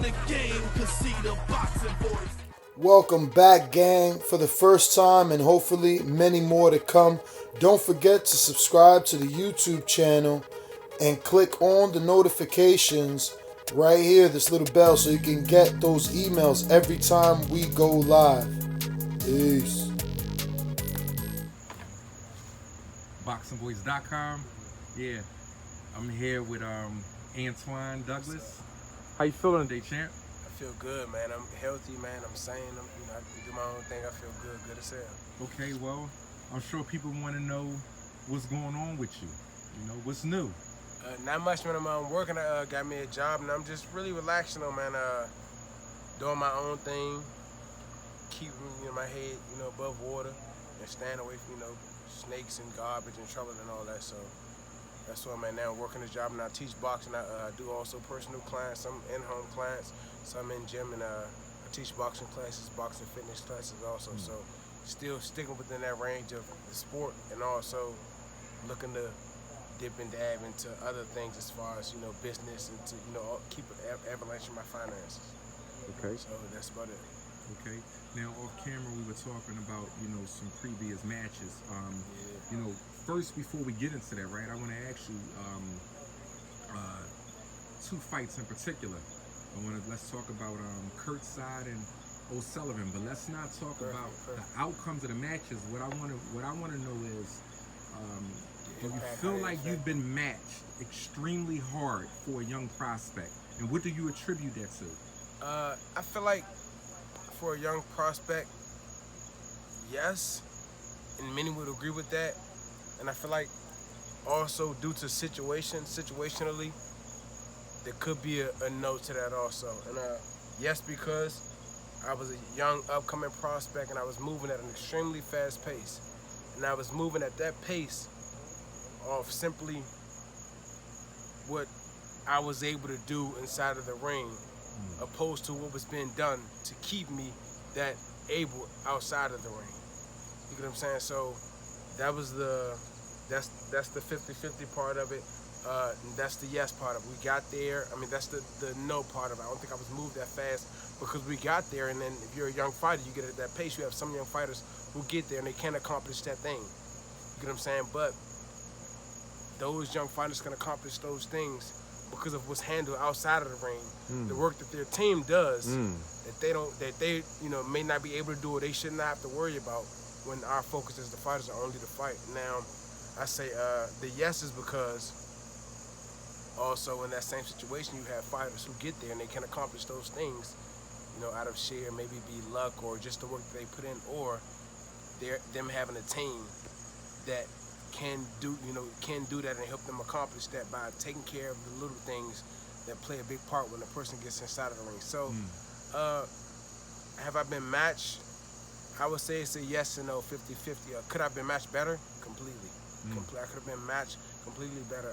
the game can see the boxing voice. Welcome back, gang, for the first time and hopefully many more to come. Don't forget to subscribe to the YouTube channel and click on the notifications right here, this little bell, so you can get those emails every time we go live. Peace. ThaBoxingvoice.com. Yeah, I'm here with Antione Douglas. How you feeling today, champ? I feel good, man. I'm healthy, man. I'm sane. I do my own thing. I feel good as hell. Okay, well, I'm sure people want to know what's going on with you. You know, what's new? Not much, man. I'm working. I got me a job, and I'm just really relaxing on, man. Doing my own thing, keeping my head, above water, and staying away from, snakes and garbage and trouble and all that. So that's what I'm at now. Working this job, and I teach boxing. I do also personal clients, some in-home clients, some in gym, and I teach boxing classes, boxing fitness classes also. So still sticking within that range of the sport, and also looking to dip and dab into other things as far as business and to keep an avalanche in my finances. Okay. So that's about it. Okay. Now off camera we were talking about some previous matches. First before we get into that, right? I want to ask you two fights in particular. Let's talk about Khurtsidze and O'Sullivan, but let's not talk about the outcomes of the matches. What I want to know is, do you feel like you've been matched extremely hard for a young prospect, and what do you attribute that to? I feel like for a young prospect, yes, and many would agree with that. And I feel like also due to situationally, there could be a no to that also. And yes, because I was a young upcoming prospect and I was moving at an extremely fast pace. And I was moving at that pace off simply what I was able to do inside of the ring, opposed to what was being done to keep me that able outside of the ring. You get what I'm saying? So that was that's the 50-50 part of it. And that's the yes part of it. We got there. I mean, that's the no part of it. I don't think I was moved that fast because we got there. And then if you're a young fighter, you get at that pace. You have some young fighters who get there and they can't accomplish that thing. You get what I'm saying? But those young fighters can accomplish those things because of what's handled outside of the ring, the work that their team does, that they may not be able to do, or they should not have to worry about when our focus as the fighters are only to fight. Now, I say the yes is because also in that same situation you have fighters who get there and they can accomplish those things, out of sheer maybe be luck or just the work that they put in, or them having a team that can do that and help them accomplish that by taking care of the little things that play a big part when a person gets inside of the ring. So, have I been matched? I would say it's a yes and no, 50-50. Could I have been matched better? Completely. I could have been matched completely better.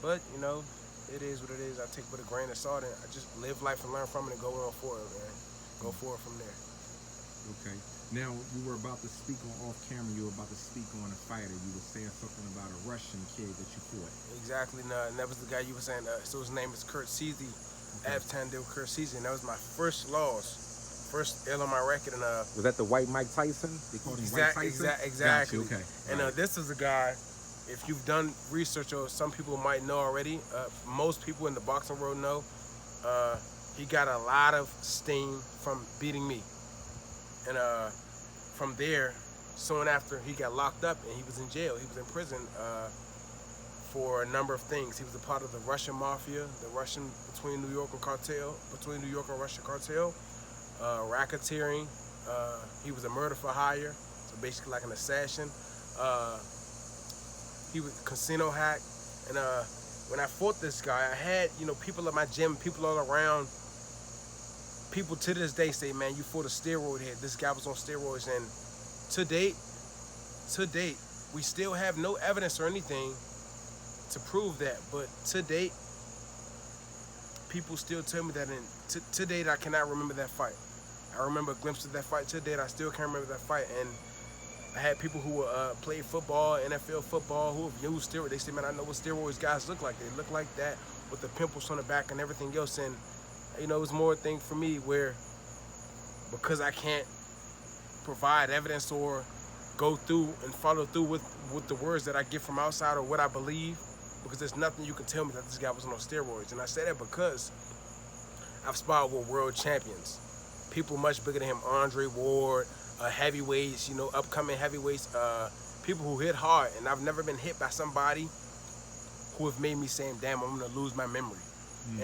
But it is what it is. I take it with a grain of salt and I just live life and learn from it and go on forward, man. Go forward from there. Okay. Now, you were about to speak off camera, you were about to speak on a fighter. You were saying something about a Russian kid that you fought. Exactly, and that was the guy you were saying. So his name is Khurtsidze, Antione Khurtsidze, and that was my first loss, first L on my record. And was that the white Mike Tyson? They called him White Tyson? Exactly. Gotcha, okay. And this is a guy, if you've done research, or some people might know already, most people in the boxing world know, he got a lot of steam from beating me. And from there, soon after, he got locked up and he was in jail. He was in prison for a number of things. He was a part of the Russian mafia, the Russian between New York and Russia cartel, racketeering. He was a murder for hire, so basically like an assassin. He was a casino hack. And when I fought this guy, I had people at my gym, people all around. People to this day say, man, you fought a steroid head. This guy was on steroids. And to date, we still have no evidence or anything to prove that. But to date, people still tell me that. And to date, I cannot remember that fight. I remember a glimpse of that fight. To date, I still can't remember that fight. And I had people who played football, NFL football, who have used steroids. They say, man, I know what steroids guys look like. They look like that with the pimples on the back and everything else. And You know, it was more a thing for me where, because I can't provide evidence or go through and follow through with the words that I get from outside or what I believe, because there's nothing you can tell me that this guy was on steroids. And I say that because I've sparred with world champions, people much bigger than him, Andre Ward, heavyweights, you know, upcoming heavyweights, people who hit hard, and I've never been hit by somebody who have made me say, damn, I'm gonna lose my memory.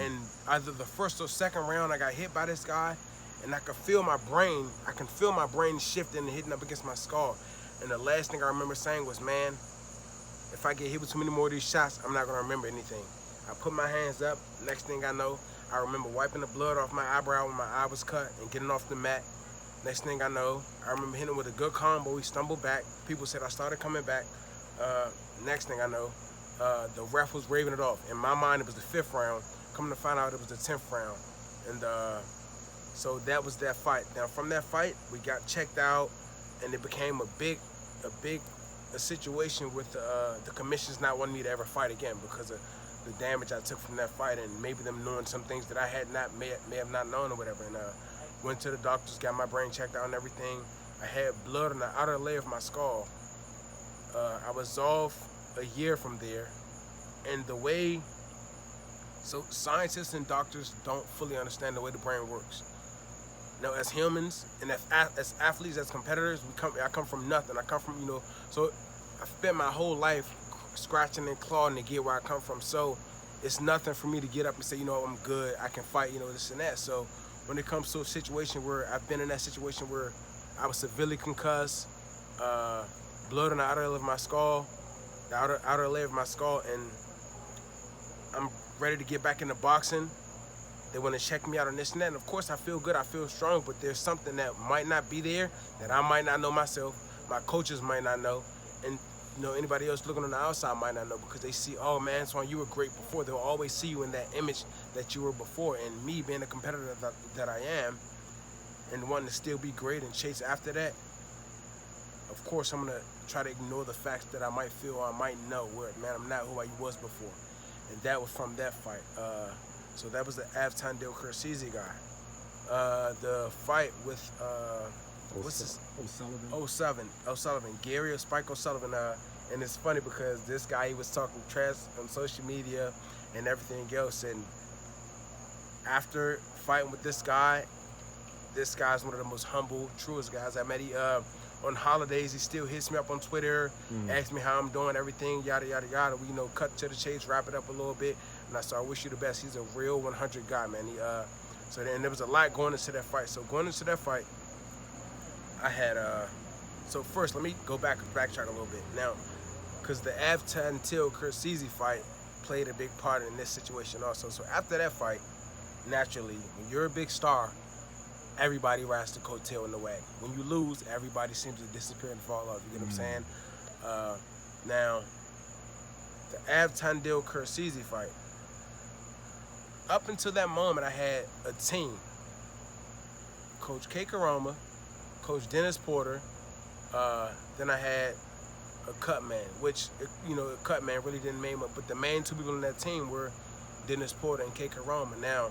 And either the first or second round, I got hit by this guy, and I can feel my brain shifting and hitting up against my skull. And the last thing I remember saying was, man, if I get hit with too many more of these shots, I'm not gonna remember anything. I put my hands up, next thing I know, I remember wiping the blood off my eyebrow when my eye was cut and getting off the mat. Next thing I know, I remember hitting him with a good combo. He stumbled back. People said I started coming back. Next thing I know, the ref was waving it off. In my mind, it was the 5th round. Coming to find out, it was the 10th round. And so that was that fight. Now, from that fight, we got checked out, and it became a situation with the commissions not wanting me to ever fight again because of the damage I took from that fight, and maybe them knowing some things that I had may have not known or whatever. And went to the doctors, got my brain checked out and everything. I had blood on the outer layer of my skull. I was off a year from there, and the way, so scientists and doctors don't fully understand the way the brain works. Now, as humans and as athletes, as competitors, I come from nothing. I come from, you know, so I spent my whole life scratching and clawing to get where I come from. So it's nothing for me to get up and say, you know, I'm good, I can fight, you know, this and that. So when it comes to a situation where I've been in that situation where I was severely concussed, blood on the outer layer of my skull, the outer layer of my skull, and I'm ready to get back into boxing. They want to check me out on this and that. And of course, I feel good, I feel strong, but there's something that might not be there that I might not know myself, my coaches might not know, and you know, anybody else looking on the outside might not know, because they see, oh man, Antoine, you were great before. They'll always see you in that image that you were before. And me being the competitor that I am, and wanting to still be great and chase after that, of course I'm gonna try to ignore the facts that I might feel or I might know where, man, I'm not who I was before. And that was from that fight. So that was the Antione Khurtsidze guy. The fight with what's this? O'Sullivan, Gary or Spike O'Sullivan. And it's funny because this guy, he was talking trash on social media and everything else. And after fighting with this guy's one of the most humble, truest guys I met. He on holidays, he still hits me up on Twitter, asks me how I'm doing, everything, yada yada yada. We, you know, cut to the chase, wrap it up a little bit. And I said, I wish you the best. He's a real 100 guy, man. So then there was a lot going into that fight. So going into that fight, I had so first let me go backtrack a little bit now, because the Antione Khurtsidze fight played a big part in this situation also. So after that fight, naturally, when you're a big star, everybody rides the coattail in the wagon. When you lose, everybody seems to disappear and fall off. You get what I'm saying? Now, the Antione Khurtsidze fight, up until that moment, I had a team. Coach K. Karoma, Coach Dennis Porter, then I had a cut man, which, you know, a cut man really didn't name up, but the main two people in that team were Dennis Porter and K. Karoma. Now,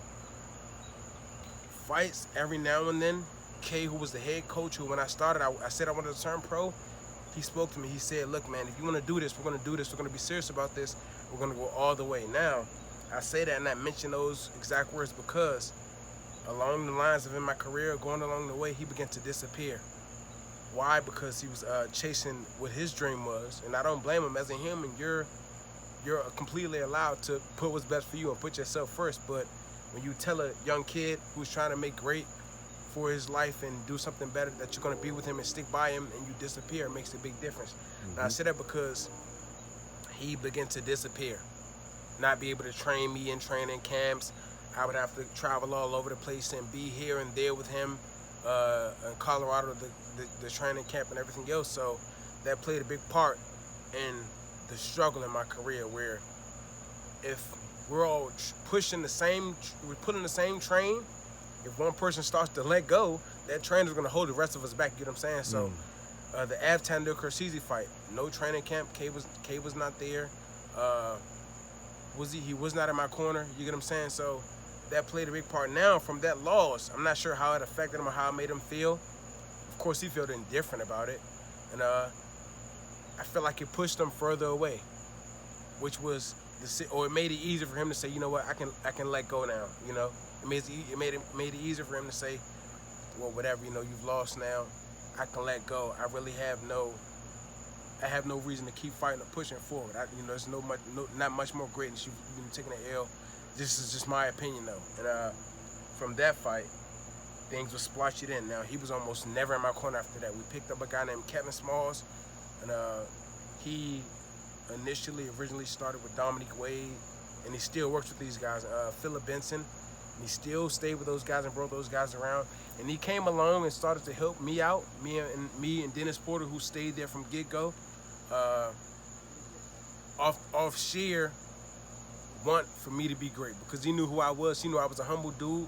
fights every now and then, K, who was the head coach, who when I started, I said I wanted to turn pro, he spoke to me, he said, look man, if you want to do this, we're going to do this, we're going to be serious about this, we're going to go all the way. Now, I say that and I mention those exact words because along the lines of in my career, going along the way, he began to disappear. Why? Because he was chasing what his dream was, and I don't blame him. As a human, you're completely allowed to put what's best for you and put yourself first, but when you tell a young kid who's trying to make great for his life and do something better that you're going to be with him and stick by him, and you disappear, it makes a big difference. And I say that because he began to disappear, not be able to train me in training camps. I would have to travel all over the place and be here and there with him in Colorado, the training camp and everything else. So that played a big part in the struggle in my career, where if we're all pushing the same, we're pulling the same train, if one person starts to let go, that train is going to hold the rest of us back, you know what I'm saying? So the Antione Khurtsidze fight, no training camp, K was not there. He was not in my corner, you get what I'm saying? So that played a big part. Now, from that loss, I'm not sure how it affected him or how it made him feel. Of course, he felt indifferent about it. And I feel like it pushed him further away, which was it made it easier for him to say, you know what, I can let go now. You know, it made it easier for him to say, well, whatever, you know, you've lost now. I can let go. I really have no reason to keep fighting or pushing forward. There's not much more greatness. You've been taking an L. This is just my opinion, though. And from that fight, things were splotched in. Now, he was almost never in my corner after that. We picked up a guy named Kevin Smalls, and he originally started with Dominique Wade, and he still works with these guys. Philip Benson, and he still stayed with those guys and brought those guys around. And he came along and started to help me out, me and Dennis Porter, who stayed there from get-go, off sheer want for me to be great, because he knew who I was. He knew I was a humble dude,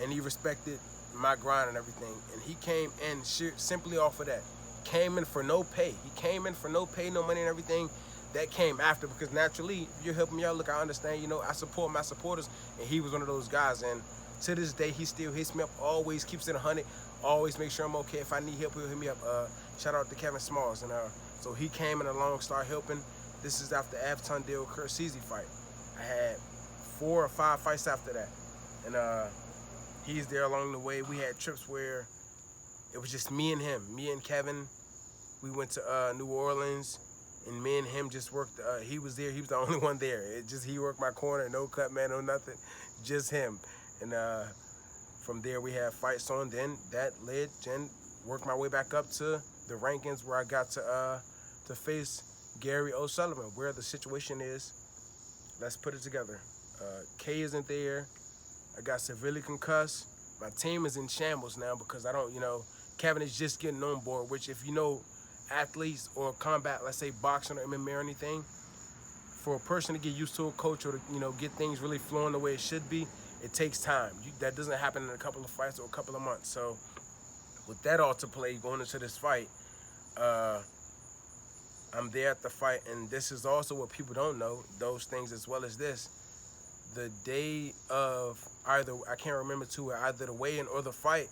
and he respected my grind and everything. And he came in simply off of that. Came in for no pay. He came in for no pay, no money and everything. That came after, because naturally, if you're helping me out, look, I understand, you know, I support my supporters, and he was one of those guys. And to this day, he still hits me up, always keeps it 100, always make sure I'm okay. If I need help, he'll hit me up. Shout out to Kevin Smalls. And so he came in along, started helping. This is after Antione Douglas Khurtsidze fight. I had 4 or 5 fights after that. And he's there along the way. We had trips where it was just me and him, me and Kevin. We went to New Orleans, and me and him just worked. He was there. He was the only one there. He worked my corner, no cut man, no nothing, just him. And from there we had fights on. Then that led and worked my way back up to the rankings, where I got to face Gary O'Sullivan. Where the situation is, let's put it together. K isn't there. I got severely concussed. My team is in shambles now, because I don't, you know, Kevin is just getting on board, which, if you know athletes or combat, let's say boxing or MMA or anything, for a person to get used to a coach, or to, you know, get things really flowing the way it should be, it takes time. That doesn't happen in a couple of fights or a couple of months. So with that all to play, going into this fight, I'm there at the fight, and this is also what people don't know, those things as well as this. The day of either, I can't remember either the weigh-in or the fight,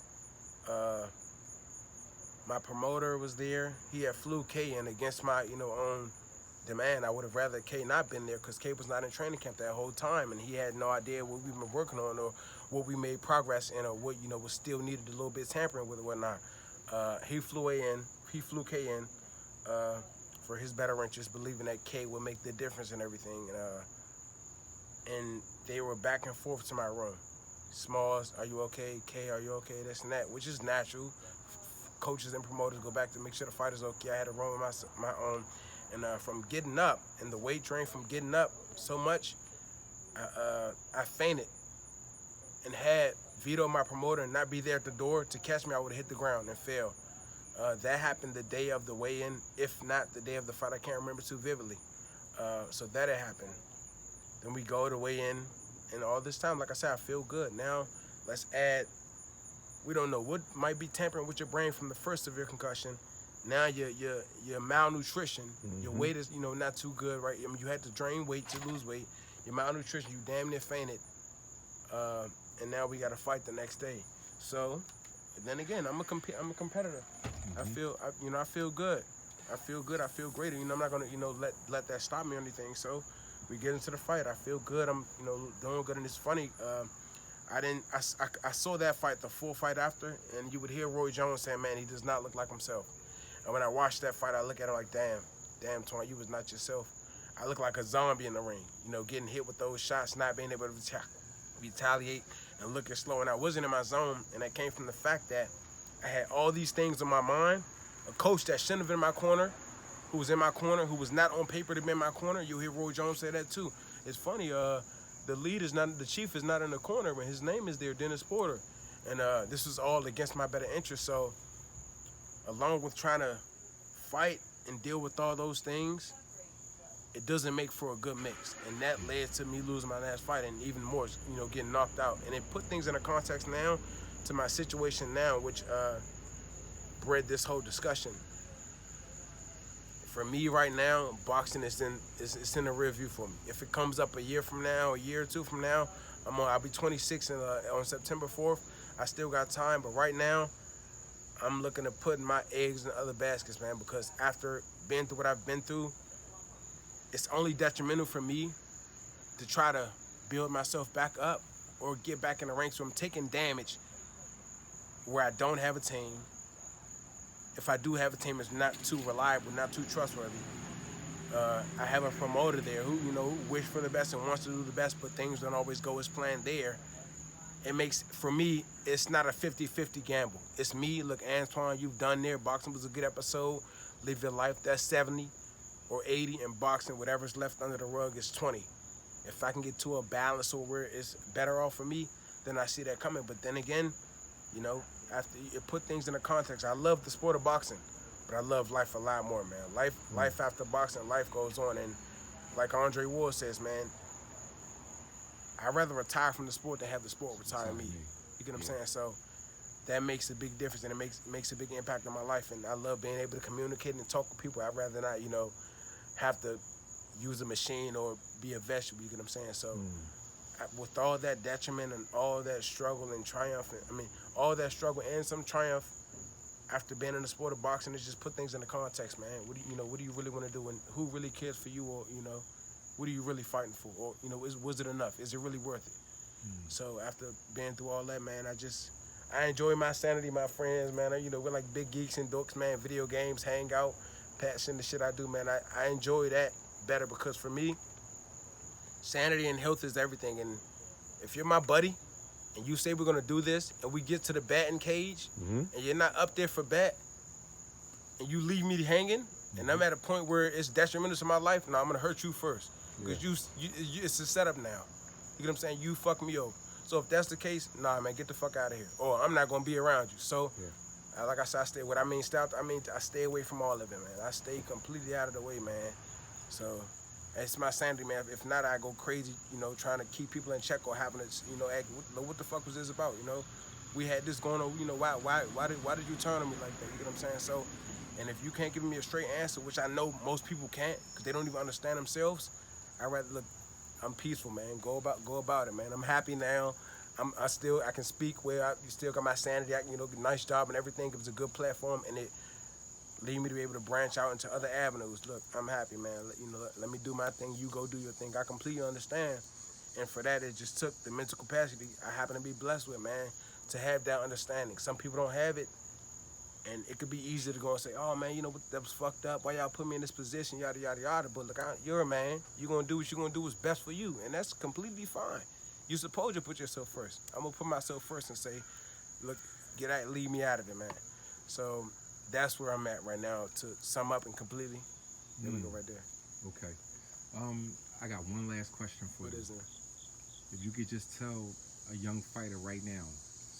my promoter was there. He had flew K in against my, own demand. I would have rather K not been there, because K was not in training camp that whole time, and he had no idea what we've been working on, or what we made progress in, or what, was still needed a little bit tampering with it, whatnot. He flew K in for his better interest, believing that K would make the difference and everything. And they were back and forth to my room. Smalls, are you okay? K, are you okay? This and that, which is natural. Coaches and promoters go back to make sure the fighter's okay. I had a room of my own. And from getting up, and the weight drain from getting up so much, I fainted, and had Vito, my promoter, and not be there at the door to catch me, I would have hit the ground and fell. That happened the day of the weigh-in, if not the day of the fight. I can't remember too vividly. So that had happened. Then we go to weigh-in, and all this time, like I said, I feel good. Now, let's add, we don't know what might be tampering with your brain from the first severe concussion. Now your malnutrition, your weight is, not too good, right? I mean, you had to drain weight to lose weight. Your malnutrition, you damn near fainted. And now we got to fight the next day. So, then again, I'm a competitor. I feel good. I feel good. I feel great. I'm not gonna, let that stop me or anything. So, we get into the fight. I feel good. I'm, doing good. And it's funny. I saw that fight, the full fight after, and you would hear Roy Jones saying, "Man, he does not look like himself." And when I watched that fight, I look at him like, damn, Twan, you was not yourself. I look like a zombie in the ring, getting hit with those shots, not being able to retaliate and looking slow. And I wasn't in my zone, and that came from the fact that I had all these things in my mind. A coach that shouldn't have been in my corner, who was in my corner, who was not on paper to be in my corner. You'll hear Roy Jones say that too. It's funny, the chief is not in the corner, but his name is there, Dennis Porter. And this was all against my better interest. So, along with trying to fight and deal with all those things, it doesn't make for a good mix. And that led to me losing my last fight, and even more, getting knocked out. And it put things in a context now to my situation now, which bred this whole discussion. For me right now, boxing is in the rear view for me. If it comes up a year from now, a year or two from now, I'll be 26 on September 4th. I still got time, but right now, I'm looking to put my eggs in other baskets, man, because after being through what I've been through, it's only detrimental for me to try to build myself back up or get back in the ranks where I'm taking damage where I don't have a team. If I do have a team, it's not too reliable, not too trustworthy. I have a promoter there who, who wish for the best and wants to do the best, but things don't always go as planned there. It makes, for me, it's not a 50-50 gamble. It's me, look, Antoine, you've done there. Boxing was a good episode. Live your life. That's 70 or 80, and boxing, whatever's left under the rug is 20. If I can get to a balance or where it's better off for me, then I see that coming. But then again, after you put things in a context, I love the sport of boxing, but I love life a lot more, man. Life after boxing, life goes on. And like Andre Ward says, man, I'd rather retire from the sport than have the sport retire me. You get what I'm saying? So that makes a big difference, and it makes a big impact on my life. And I love being able to communicate and talk with people. I'd rather not, have to use a machine or be a vegetable. You get what I'm saying? So with all that detriment and all that struggle and triumph, all that struggle and some triumph after being in the sport of boxing, is just put things in the context, man. What do you really want to do, and who really cares for you, or what are you really fighting for, or was it enough? Is it really worth it? So after being through all that, man, I enjoy my sanity, my friends, man. We're like big geeks and dorks, man. Video games, hang out, passion, the shit I do, man. I enjoy that better, because for me, sanity and health is everything. And if you're my buddy and you say we're gonna do this, and we get to the batting cage, and you're not up there for bat, and you leave me hanging, and I'm at a point where it's detrimental to my life, now I'm gonna hurt you first, because you it's a setup now. You get what I'm saying? You fuck me over. So if that's the case, nah, man, get the fuck out of here, or I'm not gonna be around you. So, like I said, I stay away from all of it, man. I stay completely out of the way, man. So it's my sanity, man. If not, I go crazy, trying to keep people in check, or having to, act, what the fuck was this about, We had this going on, why did you turn on me like that? You get what I'm saying? So, and if you can't give me a straight answer, which I know most people can't, because they don't even understand themselves, I'd rather, look, I'm peaceful, man. Go about it, man. I'm happy now. I can speak where I still got my sanity. Nice job and everything. It was a good platform, and it lead me to be able to branch out into other avenues. Look, I'm happy, man. Let me do my thing. You go do your thing. I completely understand. And for that, it just took the mental capacity I happen to be blessed with, man, to have that understanding. Some people don't have it, and it could be easy to go and say, oh, man, that was fucked up. Why y'all put me in this position, yada, yada, yada. But look, you're a man. You're going to do what you're going to do what's best for you, and that's completely fine. You're supposed to put yourself first. I'm going to put myself first and say, look, leave me out of it, man. So that's where I'm at right now, to sum up and completely. There we go right there. Okay. I got one last question for you. What is it? If you could just tell a young fighter right now,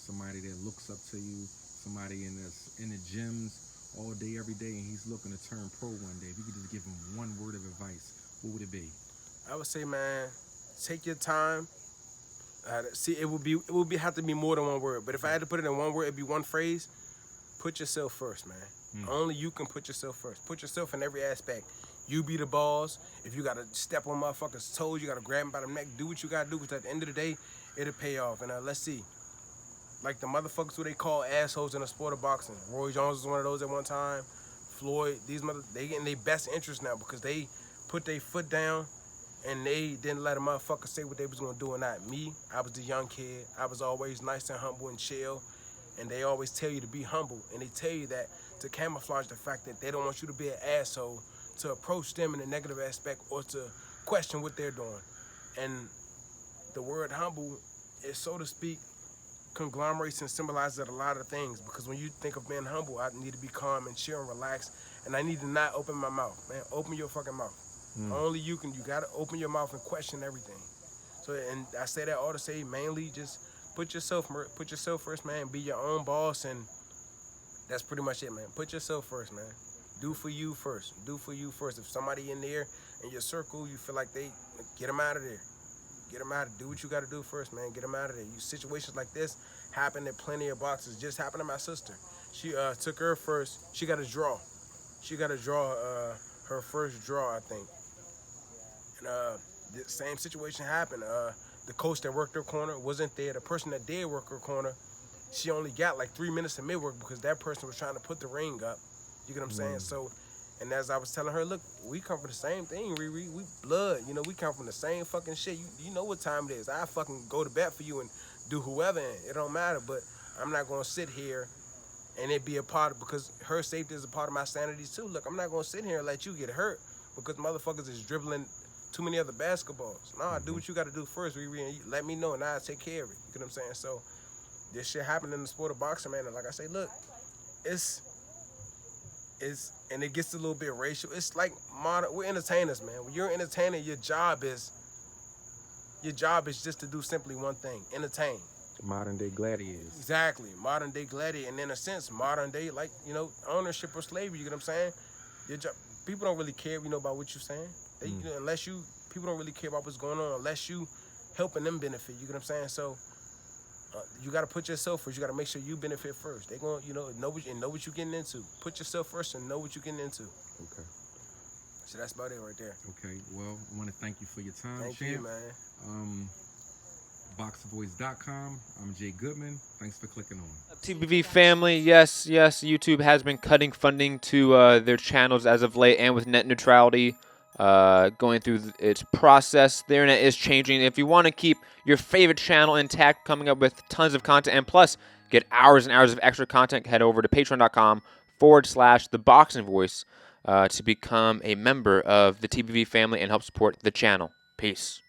somebody that looks up to you, somebody in the gyms all day, every day, and he's looking to turn pro one day, if you could just give him one word of advice, what would it be? I would say, man, take your time. It would have to be more than one word. But if I had to put it in one word, it'd be one phrase. Put yourself first, man. Only you can put yourself first. Put yourself in every aspect. You be the boss. If you got to step on motherfuckers' toes, you got to grab them by the neck. Do what you got to do, because at the end of the day, it'll pay off. And let's see. Like the motherfuckers who they call assholes in the sport of boxing. Roy Jones was one of those at one time. Floyd, they getting their best interest now, because they put their foot down and they didn't let a motherfucker say what they was going to do or not. Me, I was the young kid. I was always nice and humble and chill. And they always tell you to be humble. And they tell you that to camouflage the fact that they don't want you to be an asshole, to approach them in a negative aspect, or to question what they're doing. And the word humble is, so to speak, conglomerates and symbolizes a lot of things. Because when you think of being humble, I need to be calm and chill and relaxed. And I need to not open my mouth, man. Open your fucking mouth. Only you can. You got to open your mouth and question everything. So, and I say that all to say, mainly just put yourself first, man. Be your own boss, and that's pretty much it, man. Put yourself first, man. Do for you first. Do for you first. If somebody in there in your circle, you feel like get them out of there. Get them out of there. Do what you got to do first, man. Get them out of there. Situations like this happen in plenty of boxes. Just happened to my sister. She took her first. She got a draw. She got a draw, her first draw, I think. And the same situation happened. the coach that worked her corner wasn't there. The person that did work her corner, she only got like 3 minutes of mid-work because that person was trying to put the ring up. You get what I'm saying? So, and as I was telling her, look, we come from the same thing, Riri. We blood, you know, we come from the same fucking shit. You know what time it is. I fucking go to bat for you and do whoever, and it don't matter. But I'm not going to sit here and it be a part of, because her safety is a part of my sanity too. Look, I'm not going to sit here and let you get hurt because motherfuckers is dribbling too many other basketballs. Nah, do what you got to do first, Riri, and you let me know, and I'll take care of it. You get what I'm saying? So this shit happened in the sport of boxing, man. And like I say, look, and it gets a little bit racial. It's like we're entertainers, man. When you're an entertainer, your job is just to do simply one thing: entertain. Modern day gladiators. Exactly, modern day gladiator, and in a sense, modern day, like, you know, ownership or slavery. You get what I'm saying? Your job, people don't really care, you know, about what you're saying. They, you know, people don't really care about what's going on unless you helping them benefit. You get what I'm saying? So you got to put yourself first. You got to make sure you benefit first. They gonna, you know what you're getting into. Put yourself first and know what you're getting into. Okay. So that's about it right there. Okay. Well, I want to thank you for your time, Thank champ. you, man. ThaBoxingvoice.com. I'm Jay Goodman. Thanks for clicking on. TBV family, yes, YouTube has been cutting funding to their channels as of late, and with net neutrality going through its process, the internet is changing. If you want to keep your favorite channel intact, coming up with tons of content, and plus get hours and hours of extra content, head over to patreon.com/ThaBoxingVoice to become a member of the TBV family and help support the channel. Peace.